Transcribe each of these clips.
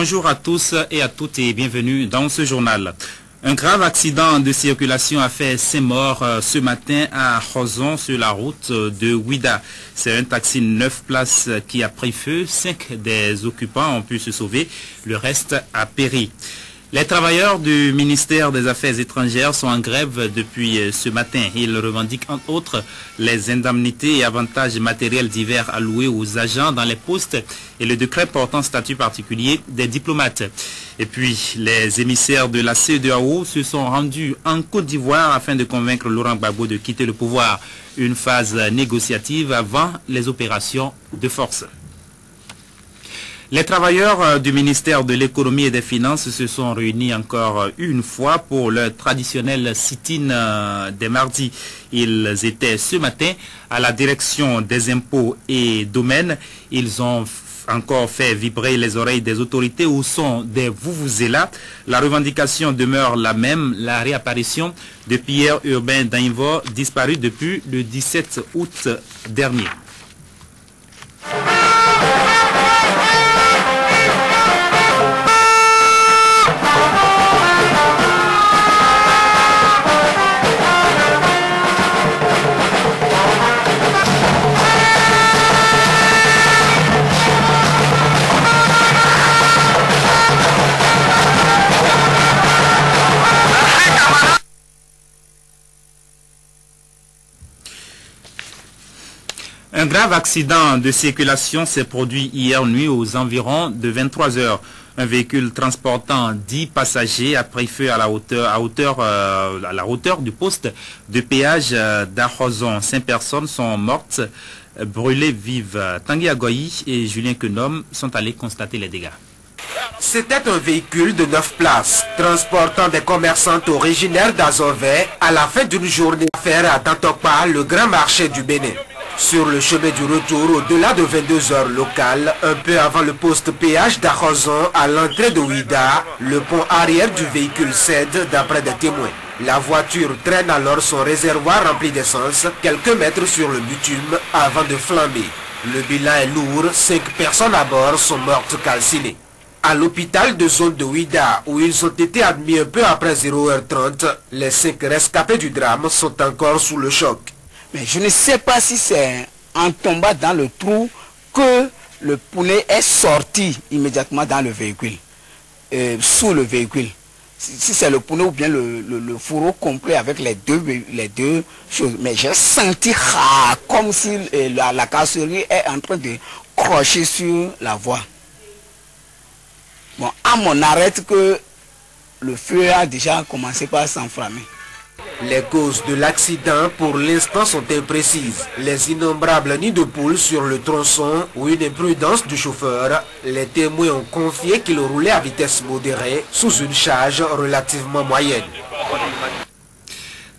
Bonjour à tous et à toutes et bienvenue dans ce journal. Un grave accident de circulation a fait 5 morts ce matin à Khozon sur la route de Ouida. C'est un taxi 9 places qui a pris feu. 5 des occupants ont pu se sauver. Le reste a péri. Les travailleurs du ministère des Affaires étrangères sont en grève depuis ce matin. Ils revendiquent entre autres les indemnités et avantages matériels divers alloués aux agents dans les postes et le décret portant statut particulier des diplomates. Et puis, les émissaires de la CEDEAO se sont rendus en Côte d'Ivoire afin de convaincre Laurent Gbagbo de quitter le pouvoir. Une phase négociative avant les opérations de force. Les travailleurs du ministère de l'économie et des finances se sont réunis encore une fois pour le traditionnel sit-in des mardis. Ils étaient ce matin à la direction des impôts et domaines. Ils ont encore fait vibrer les oreilles des autorités au son des vuvuzelas. La revendication demeure la même, la réapparition de Pierre Urbain Dainvo, disparu depuis le 17 août dernier. Un grave accident de circulation s'est produit hier nuit aux environs de 23 h. Un véhicule transportant 10 passagers a pris feu à la hauteur du poste de péage d'Khozon. 5 personnes sont mortes, brûlées vives. Tanguy Agoyi et Julien Kenom sont allés constater les dégâts. C'était un véhicule de 9 places, transportant des commerçantes originaires d'Azové à la fin d'une journée d'affaires à Tantokpa, le grand marché du Bénin. Sur le chemin du retour, au-delà de 22 h locales, un peu avant le poste péage d'Khozon, à l'entrée de Ouida, le pont arrière du véhicule cède d'après des témoins. La voiture traîne alors son réservoir rempli d'essence, quelques mètres sur le bitume, avant de flamber. Le bilan est lourd, 5 personnes à bord sont mortes calcinées. À l'hôpital de zone de Ouida, où ils ont été admis un peu après 0h30, les 5 rescapés du drame sont encore sous le choc. Mais je ne sais pas si c'est en tombant dans le trou que le poulet est sorti immédiatement dans le véhicule, sous le véhicule. Si c'est le poulet ou bien le fourreau complet avec les deux choses. Mais j'ai senti comme si la carrosserie est en train de crocher sur la voie. Bon, à mon arrêt que le feu a déjà commencé par s'enflammer. Les causes de l'accident pour l'instant sont imprécises. Les innombrables nids de poules sur le tronçon ou une imprudence du chauffeur, les témoins ont confié qu'il roulait à vitesse modérée sous une charge relativement moyenne.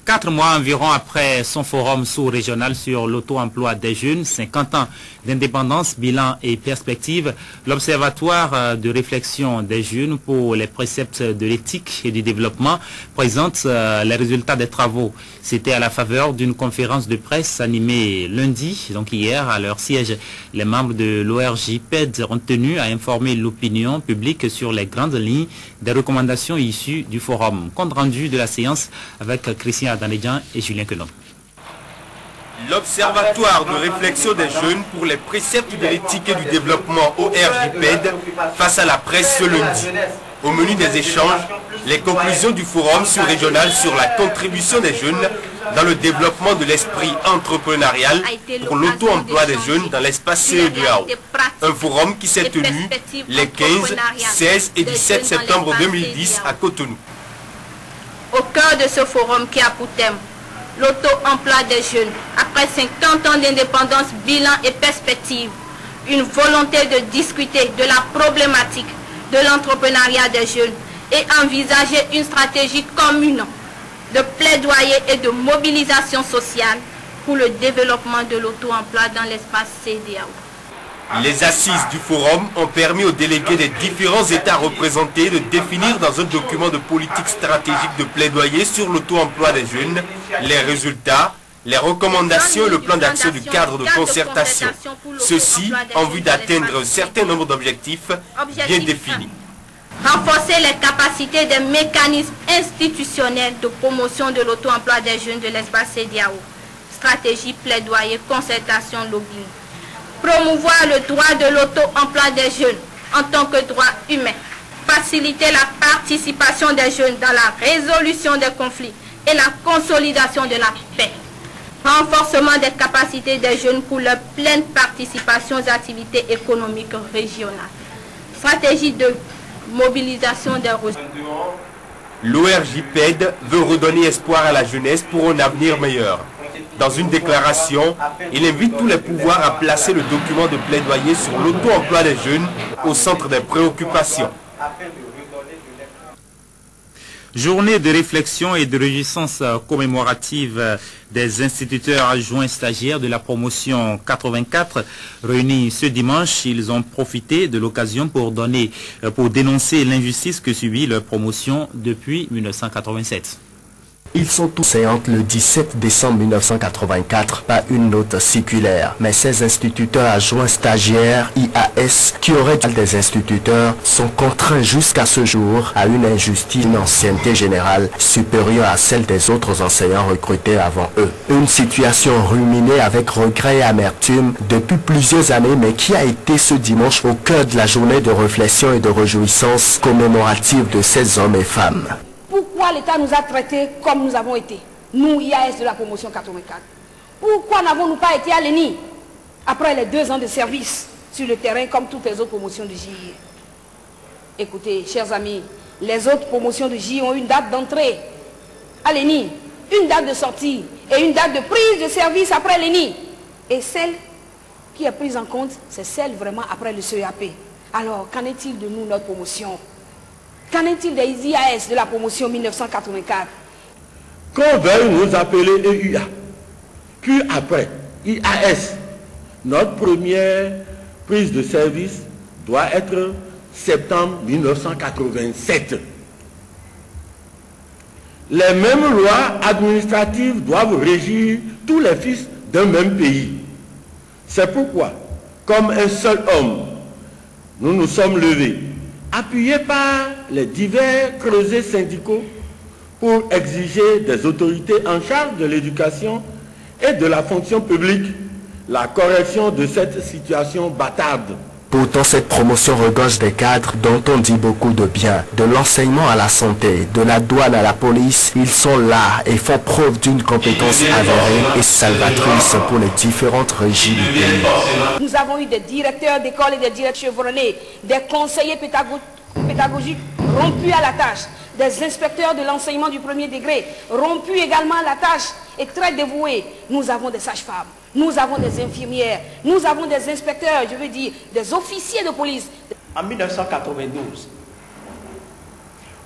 4 mois environ après son forum sous-régional sur l'auto-emploi des jeunes, 50 ans d'indépendance, bilan et perspective, l'Observatoire de réflexion des jeunes pour les préceptes de l'éthique et du développement présente les résultats des travaux. C'était à la faveur d'une conférence de presse animée lundi, donc hier, à leur siège. Les membres de l'ORJPED ont tenu à informer l'opinion publique sur les grandes lignes des recommandations issues du forum. Compte rendu de la séance avec Christian Adanedjan et Julien Kenom. L'Observatoire de réflexion des jeunes pour les préceptes de l'éthique et du développement ORJPED face à la presse ce lundi. Au menu des échanges, les conclusions du forum sous-régional sur la contribution des jeunes dans le développement de l'esprit entrepreneurial pour l'auto-emploi des jeunes dans l'espace CEDEAO. Un forum qui s'est tenu les 15, 16 et 17 septembre 2010 à Cotonou. Au cœur de ce forum qui a pour thème l'auto-emploi des jeunes, après 50 ans d'indépendance, bilan et perspective, une volonté de discuter de la problématique de l'entrepreneuriat des jeunes et envisager une stratégie commune de plaidoyer et de mobilisation sociale pour le développement de l'auto-emploi dans l'espace CEDEAO. Les assises du forum ont permis aux délégués des différents États représentés de définir dans un document de politique stratégique de plaidoyer sur l'auto-emploi des jeunes les résultats, les recommandations et le plan d'action du cadre de concertation. Ceci en vue d'atteindre un certain nombre d'objectifs bien définis. renforcer les capacités des mécanismes institutionnels de promotion de l'auto-emploi des jeunes de l'espace CEDEAO. Stratégie, plaidoyer, concertation, lobbying. Promouvoir le droit de l'auto-emploi des jeunes en tant que droit humain. Faciliter la participation des jeunes dans la résolution des conflits et la consolidation de la paix. Renforcement des capacités des jeunes pour leur pleine participation aux activités économiques régionales. Stratégie de mobilisation des ressources. L'ORJPED veut redonner espoir à la jeunesse pour un avenir meilleur. Dans une déclaration, il invite tous les pouvoirs à placer le document de plaidoyer sur l'auto-emploi des jeunes au centre des préoccupations. Journée de réflexion et de réjouissance commémorative des instituteurs adjoints stagiaires de la promotion 84. Réunis ce dimanche, ils ont profité de l'occasion pour dénoncer l'injustice que subit leur promotion depuis 1987. Ils sont tous séants le 17 décembre 1984 par une note circulaire. Mais ces instituteurs adjoints stagiaires IAS qui auraient des instituteurs sont contraints jusqu'à ce jour à une injustice, une ancienneté générale supérieure à celle des autres enseignants recrutés avant eux. Une situation ruminée avec regret et amertume depuis plusieurs années, mais qui a été ce dimanche au cœur de la journée de réflexion et de réjouissance commémorative de ces hommes et femmes. Pourquoi l'État nous a traités comme nous avons été, nous, IAS de la promotion 84? Pourquoi n'avons-nous pas été à l'ENI après les 2 ans de service sur le terrain comme toutes les autres promotions de JI? Écoutez, chers amis, les autres promotions de JI ont une date d'entrée à l'ENI, une date de sortie et une date de prise de service après l'ENI. Et celle qui est prise en compte, c'est celle vraiment après le CEAP. Alors, qu'en est-il de nous, notre promotion? Qu'en est-il des IAS de la promotion 1984? Qu'on veuille nous appeler EUA, puis après IAS, notre première prise de service doit être septembre 1987. Les mêmes lois administratives doivent régir tous les fils d'un même pays. C'est pourquoi, comme un seul homme, nous nous sommes levés, appuyés par les divers creusets syndicaux pour exiger des autorités en charge de l'éducation et de la fonction publique la correction de cette situation bâtarde. Pourtant, cette promotion regorge des cadres dont on dit beaucoup de bien. De l'enseignement à la santé, de la douane à la police, ils sont là et font preuve d'une compétence avérée et salvatrice pour les différentes régies du pays. Nous avons eu des directeurs d'école et des directeurs chevronnés, des conseillers pédagogiques rompus à la tâche, des inspecteurs de l'enseignement du premier degré, rompus également à la tâche et très dévoués. Nous avons des sages-femmes, nous avons des infirmières, nous avons des inspecteurs, je veux dire, des officiers de police. En 1992,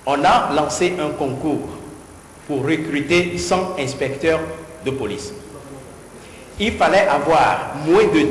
on a lancé un concours pour recruter 100 inspecteurs de police. Il fallait avoir moins de